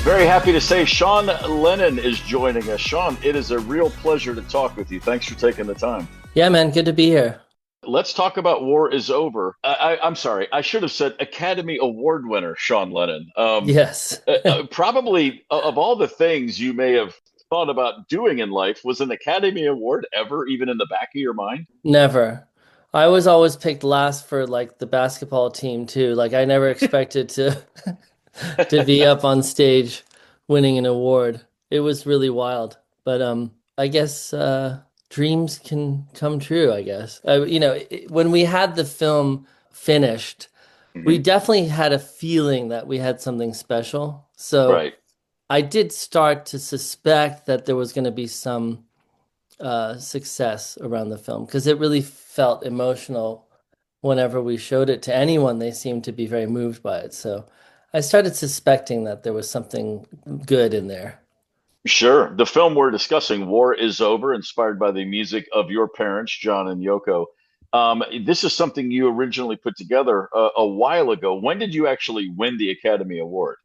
Very happy to say Sean Lennon is joining us. Sean, it is a real pleasure to talk with you. Thanks for taking the time. Yeah, man, good to be here. Let's talk about War is Over. I'm sorry, I should have said Academy Award winner Sean Lennon. Yes. Probably of all the things you may have thought about doing in life, was an Academy Award ever even in the back of your mind? Never. I was always picked last for like the basketball team too. Like I never expected to to be up on stage winning an award. It was really wild. But I guess dreams can come true, I guess. When we had the film finished, we Hmm. definitely had a feeling that we had something special. So Right. I did start to suspect that there was going to be some success around the film because it really felt emotional whenever we showed it to anyone. They seemed to be very moved by it. So I started suspecting that there was something good in there. Sure. The film we're discussing, War is Over, inspired by the music of your parents, John and Yoko. This is something you originally put together a while ago. When did you actually win the Academy Award?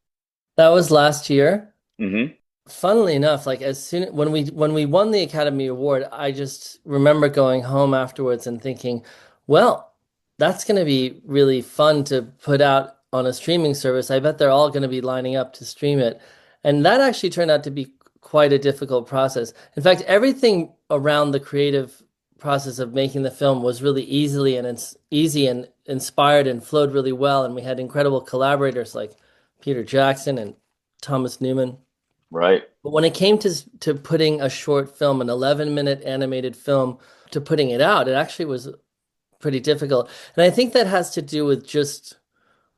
That was last year. Hmm. Funnily enough, like as soon when we won the Academy Award, I just remember going home afterwards and thinking, well, that's going to be really fun to put out on a streaming service. I bet they're all going to be lining up to stream it. And that actually turned out to be quite a difficult process. In fact, everything around the creative process of making the film was really it's easy and inspired and flowed really well. And we had incredible collaborators like Peter Jackson and Thomas Newman. Right. But when it came to putting a short film, an 11-minute animated film, to putting it out, it actually was pretty difficult. And I think that has to do with just,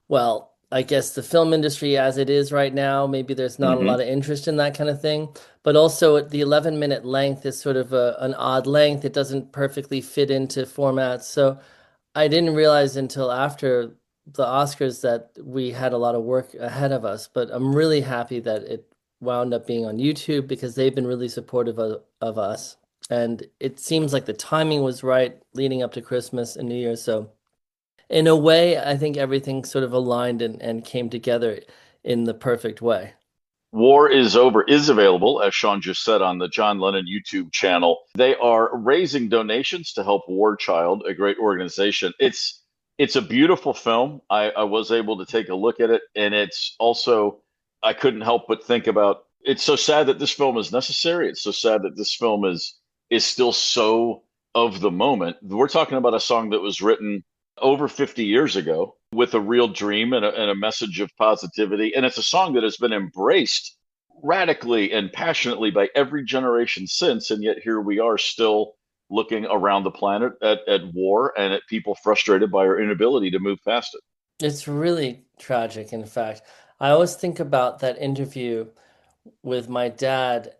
well, I guess the film industry as it is right now, maybe there's not a lot Hmm. of interest in that kind of thing. But also the 11-minute length is sort of an odd length. It doesn't perfectly fit into formats. So I didn't realize until after the Oscars that we had a lot of work ahead of us, but I'm really happy that it wound up being on YouTube because they've been really supportive of us. And it seems like the timing was right leading up to Christmas and New Year. So, in a way, I think everything sort of aligned and came together in the perfect way. War is Over is available, as Sean just said, on the John Lennon YouTube channel. They are raising donations to help War Child, a great organization. It's a beautiful film. I was able to take a look at it, and it's also, I couldn't help but think about, it's so sad that this film is necessary. It's so sad that this film is still so of the moment. We're talking about a song that was written over 50 years ago with a real dream and a message of positivity. And it's a song that has been embraced radically and passionately by every generation since. And yet here we are still looking around the planet at war and at people frustrated by our inability to move past it. It's really tragic, in fact. I always think about that interview with my dad.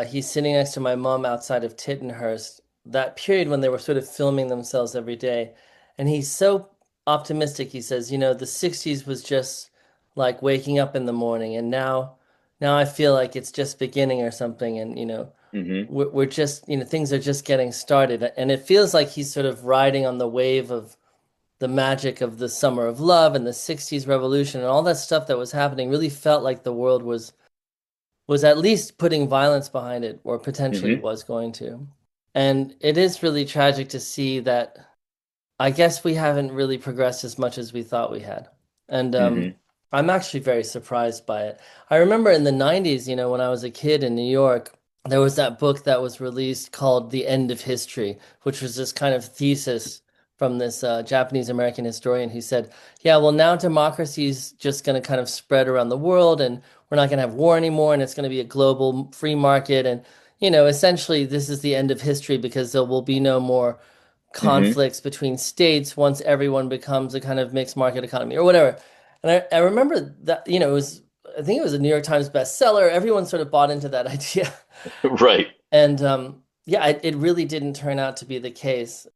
He's sitting next to my mom outside of Tittenhurst, that period when they were sort of filming themselves every day. And he's so optimistic. He says, the 60s was just like waking up in the morning, and now I feel like it's just beginning or something. And, Hmm. we're just, things are just getting started. And it feels like he's sort of riding on the wave of the magic of the summer of love and the 60s revolution and all that stuff that was happening. Really felt like the world was at least putting violence behind it, or potentially Hmm. was going to. And it is really tragic to see that I guess we haven't really progressed as much as we thought we had. And Hmm. I'm actually very surprised by it. I remember in the 90s, when I was a kid in New York, there was that book that was released called The End of History, which was this kind of thesis from this Japanese American historian who said, yeah, well, now democracy's just going to kind of spread around the world, and we're not going to have war anymore, and it's going to be a global free market. And, essentially, this is the end of history because there will be no more Hmm. conflicts between states once everyone becomes a kind of mixed market economy or whatever. And I remember that, it was, I think it was a New York Times bestseller. Everyone sort of bought into that idea. Right. And yeah, it really didn't turn out to be the case.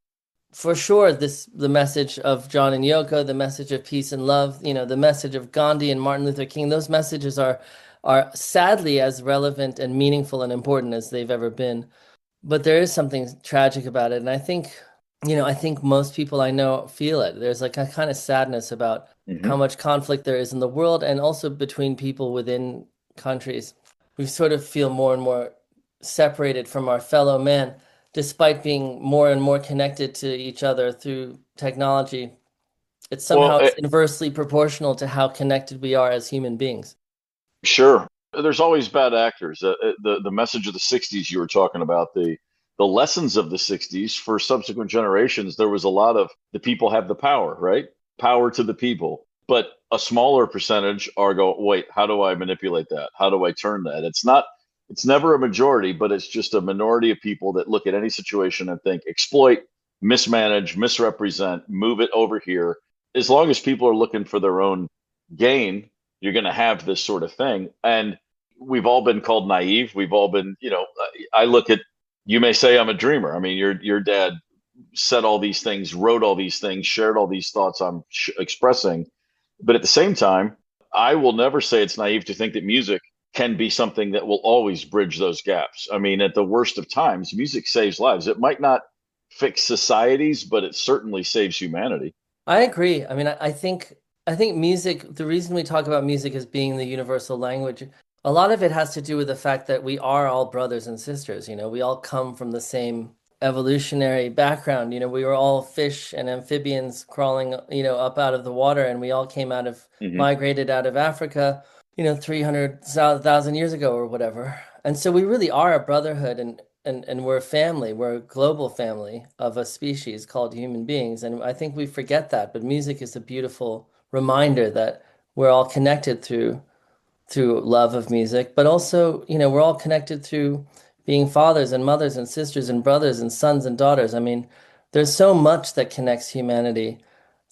For sure, the message of John and Yoko, the message of peace and love, the message of Gandhi and Martin Luther King, those messages are sadly as relevant and meaningful and important as they've ever been. But there is something tragic about it. And I think most people I know feel it. There's like a kind of sadness about how Hmm. much conflict there is in the world and also between people within countries. We sort of feel more and more separated from our fellow man, despite being more and more connected to each other through technology. It's Well, somehow it's inversely proportional to how connected we are as human beings. sure. There's always bad actors. The message of the '60s you were talking about, the lessons of the '60s for subsequent generations. There was a lot of the people have the power, right? Power to the people, but a smaller percentage are go, wait, how do I manipulate that? How do I turn that? It's not. It's never a majority, but it's just a minority of people that look at any situation and think exploit, mismanage, misrepresent, move it over here. As long as people are looking for their own gain, you're going to have this sort of thing. And we've all been called naive. We've all been, I look at, you may say I'm a dreamer. I mean, your dad said all these things, wrote all these things, shared all these thoughts I'm expressing. But at the same time, I will never say it's naive to think that music can be something that will always bridge those gaps. I mean, at the worst of times, music saves lives. It might not fix societies, but it certainly saves humanity. I agree. I mean, I think music, the reason we talk about music as being the universal language, a lot of it has to do with the fact that we are all brothers and sisters, we all come from the same evolutionary background. We were all fish and amphibians crawling, up out of the water, and we all Hmm. migrated out of Africa, 300,000 years ago or whatever. And so we really are a brotherhood, and we're a family. We're a global family of a species called human beings. And I think we forget that, but music is a beautiful reminder that we're all connected through love of music, but also, we're all connected through being fathers and mothers and sisters and brothers and sons and daughters. I mean, there's so much that connects humanity.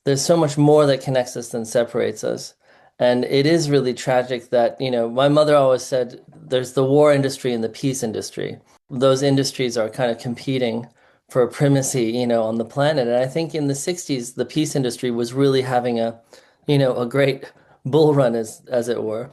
There's so much more that connects us than separates us. And it is really tragic that, my mother always said there's the war industry and the peace industry. Those industries are kind of competing for primacy, on the planet. And I think in the 60s, the peace industry was really having a great bull run as it were.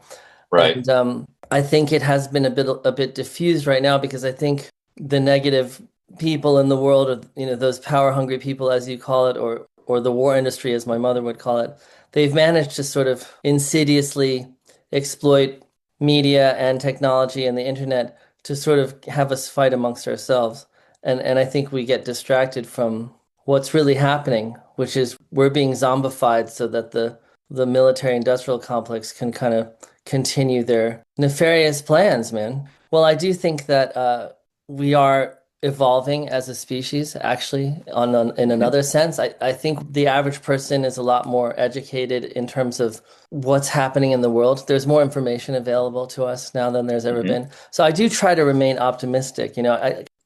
Right. And I think it has been a bit diffused right now because I think the negative people in the world, or those power hungry people, as you call it, or the war industry, as my mother would call it, they've managed to sort of insidiously exploit media and technology and the internet to sort of have us fight amongst ourselves. And I think we get distracted from what's really happening, which is we're being zombified so that the military industrial complex can kind of continue their nefarious plans, man. Well, I do think that we are evolving as a species, actually, in Hmm. another sense. I think the average person is a lot more educated in terms of what's happening in the world. There's more information available to us now than there's ever Hmm. been. So I do try to remain optimistic.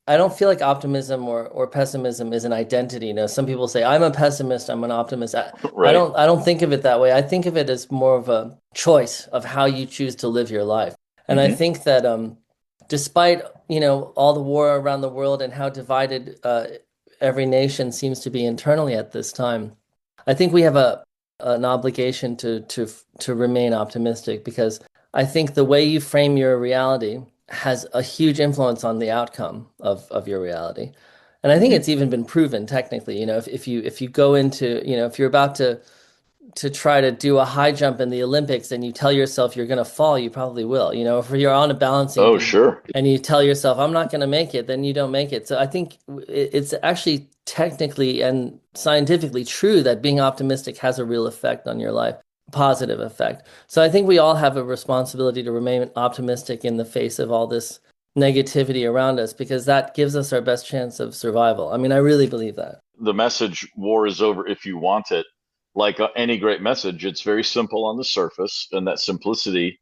I don't feel like optimism or pessimism is an identity. Some people say I'm a pessimist, I'm an optimist. I Right. don't think of it that way. I think of it as more of a choice of how you choose to live your life. And I Hmm. think that despite, all the war around the world and how divided every nation seems to be internally at this time, I think we have an obligation to remain optimistic because I think the way you frame your reality has a huge influence on the outcome of your reality. And I think Hmm. it's even been proven technically, if you go into, if you're about to try to do a high jump in the Olympics and you tell yourself you're going to fall, you probably will. If you're on a balancing Oh, beam sure. and you tell yourself, I'm not going to make it, then you don't make it. So I think it's actually technically and scientifically true that being optimistic has a real effect on your life, positive effect. So I think we all have a responsibility to remain optimistic in the face of all this negativity around us because that gives us our best chance of survival. I mean, I really believe that. The message war is over if you want it, like any great message, it's very simple on the surface, and that simplicity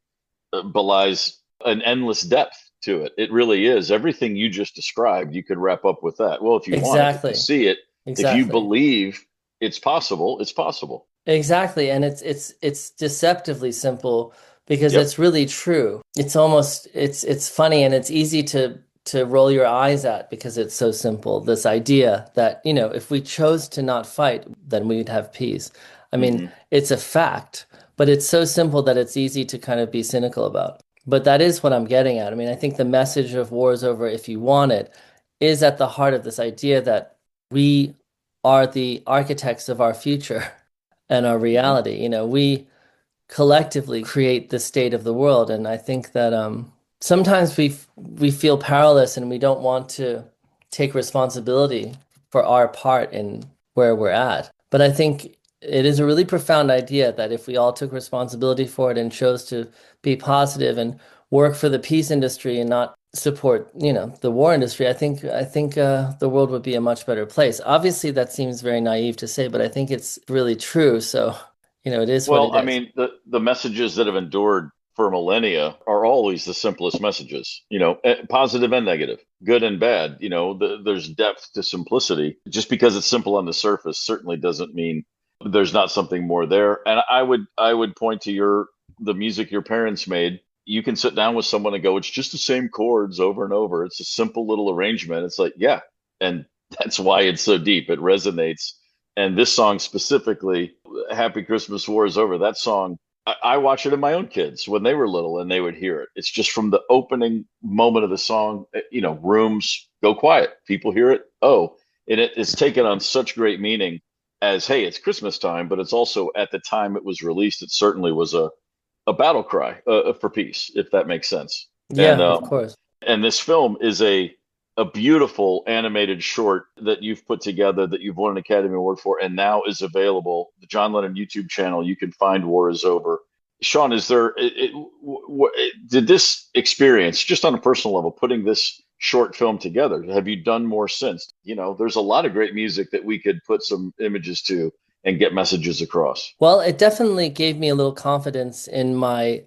belies an endless depth to it. It really is. Everything you just described, you could wrap up with that. Well, if you want it, if you Exactly. see it, if you Exactly. believe it's possible, it's possible. Exactly, and it's deceptively simple because Yep. it's really true. It's funny and it's easy to roll your eyes at because it's so simple. This idea that, if we chose to not fight, then we'd have peace. I mean, Hmm. it's a fact, but it's so simple that it's easy to kind of be cynical about. But that is what I'm getting at. I mean, I think the message of war is over if you want it is at the heart of this idea that we are the architects of our future and our Hmm. reality. We collectively create the state of the world. And I think that sometimes we feel powerless and we don't want to take responsibility for our part in where we're at. But I think it is a really profound idea that if we all took responsibility for it and chose to be positive and work for the peace industry and not support, the war industry, I think the world would be a much better place. Obviously, that seems very naive to say, but I think it's really true. So, it is what Well, it I is. mean, the messages that have endured for millennia are always the simplest messages, positive and negative, good and bad. There's depth to simplicity. Just because it's simple on the surface certainly doesn't mean there's not something more there. And I would point to the music your parents made. You can sit down with someone and go, it's just the same chords over and over. It's a simple little arrangement. It's like, yeah. And that's why it's so deep. It resonates. And this song specifically, Happy Christmas, War is Over, that song, I watch it in my own kids when they were little and they would hear it. It's just from the opening moment of the song, rooms go quiet. People hear it. Oh, and it's taken on such great meaning as, hey, it's Christmas time, but it's also at the time it was released, it certainly was a battle cry for peace, if that makes sense. And Yeah, of course. and this film is a beautiful animated short that you've put together that you've won an Academy Award for, and now is available. The John Lennon YouTube channel. You can find "War Is Over." Sean, is there? Did this experience, just on a personal level, putting this short film together? Have you done more since? There's a lot of great music that we could put some images to and get messages across. Well, it definitely gave me a little confidence in my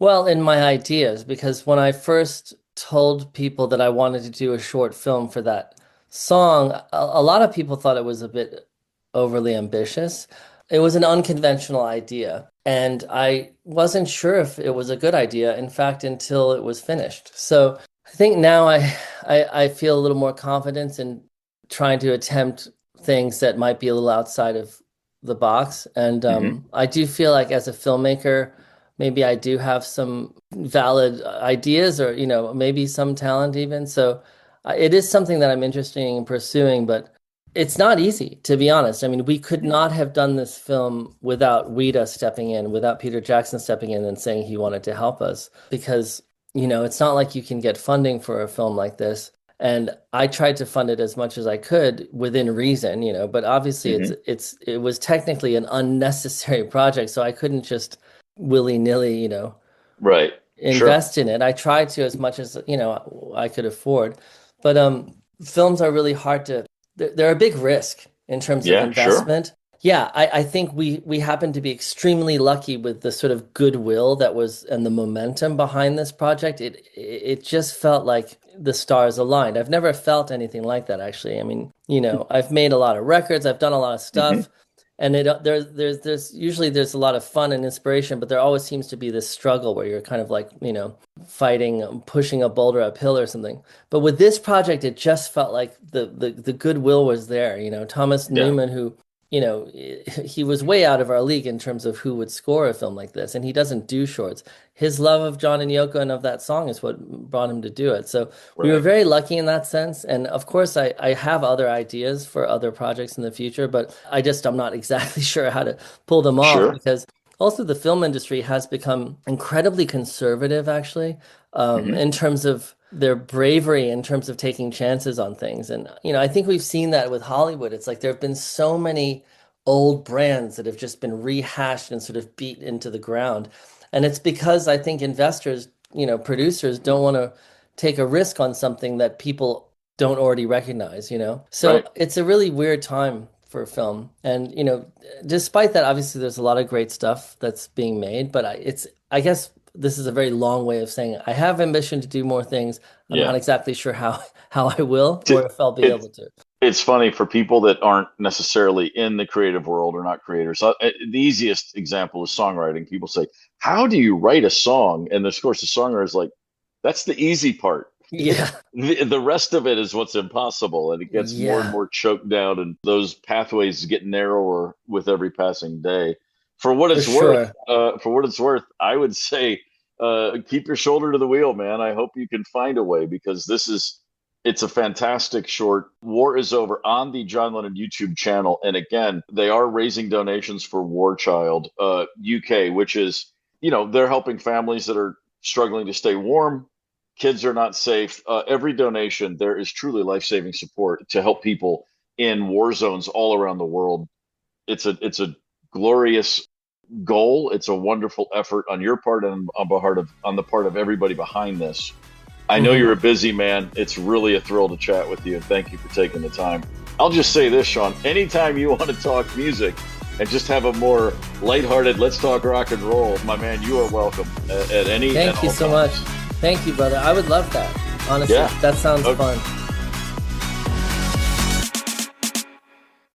ideas, because when I first told people that I wanted to do a short film for that song, a lot of people thought it was a bit overly ambitious. It was an unconventional idea, and I wasn't sure if it was a good idea, in fact, until it was finished. So I think now I feel a little more confidence in trying to attempt things that might be a little outside of the box. And Hmm. I do feel like as a filmmaker, maybe I do have some valid ideas, or, maybe some talent even. So it is something that I'm interested in pursuing, but it's not easy, to be honest. I mean, we could not have done this film without Rita stepping in, without Peter Jackson stepping in and saying he wanted to help us, because, it's not like you can get funding for a film like this. And I tried to fund it as much as I could within reason, but obviously Hmm. it was technically an unnecessary project, so I couldn't just willy-nilly, Right. Sure. invest in it. I tried to as much as, I could afford. But films are really hard to they're a big risk in terms of Yeah. Sure. investment. Yeah, I think we happen to be extremely lucky with the sort of goodwill that was and the momentum behind this project. It just felt like the stars aligned. I've never felt anything like that, actually. I mean, I've made a lot of records, I've done a lot of Hmm. stuff, and there's usually there's a lot of fun and inspiration, but there always seems to be this struggle where you're kind of like, fighting, pushing a boulder uphill or something. But with this project, it just felt like the goodwill was there. Thomas Yeah. Newman, who, he was way out of our league in terms of who would score a film like this, and he doesn't do shorts. His love of John and Yoko and of that song is what brought him to do it. So we were Right. very lucky in that sense. And of course, I have other ideas for other projects in the future, but I'm not exactly sure how to pull them off, Sure. because also the film industry has become incredibly conservative, actually, Hmm. in terms of their bravery, in terms of taking chances on things. And, I think we've seen that with Hollywood. It's like there have been so many old brands that have just been rehashed and sort of beat into the ground. And it's because I think investors, producers don't want to take a risk on something that people don't already recognize. So Right. it's a really weird time for film. And, despite that, obviously there's a lot of great stuff that's being made, but I guess this is a very long way of saying I have ambition to do more things. I'm Yeah. not exactly sure how I will or It, if I'll be it able to. it's funny for people that aren't necessarily in the creative world or not creators. The easiest example is songwriting. People say, "How do you write a song?" And of course, the songwriter is like, "That's the easy part. Yeah. The rest of it is what's impossible." And it gets more and Yeah, more choked down, and those pathways get narrower with every passing day. for sure. For what it's worth, I would say, keep your shoulder to the wheel, man. I hope you can find a way because this is It's a fantastic short. War is Over on the John Lennon YouTube channel. And again, they are raising donations for War Child UK, which is, they're helping families that are struggling to stay warm. Kids are not safe. Every donation, there is truly life-saving support to help people in war zones all around the world. It's a glorious goal. It's a wonderful effort on your part and on the part of everybody behind this. I know you're a busy man. It's really a thrill to chat with you, and thank you for taking the time. I'll just say this, Sean. Anytime you want to talk music and just have a more lighthearted, let's talk rock and roll, my man, you are welcome at any. Thank you so much. Thank you, brother. I would love that. Honestly, yeah. That sounds fun.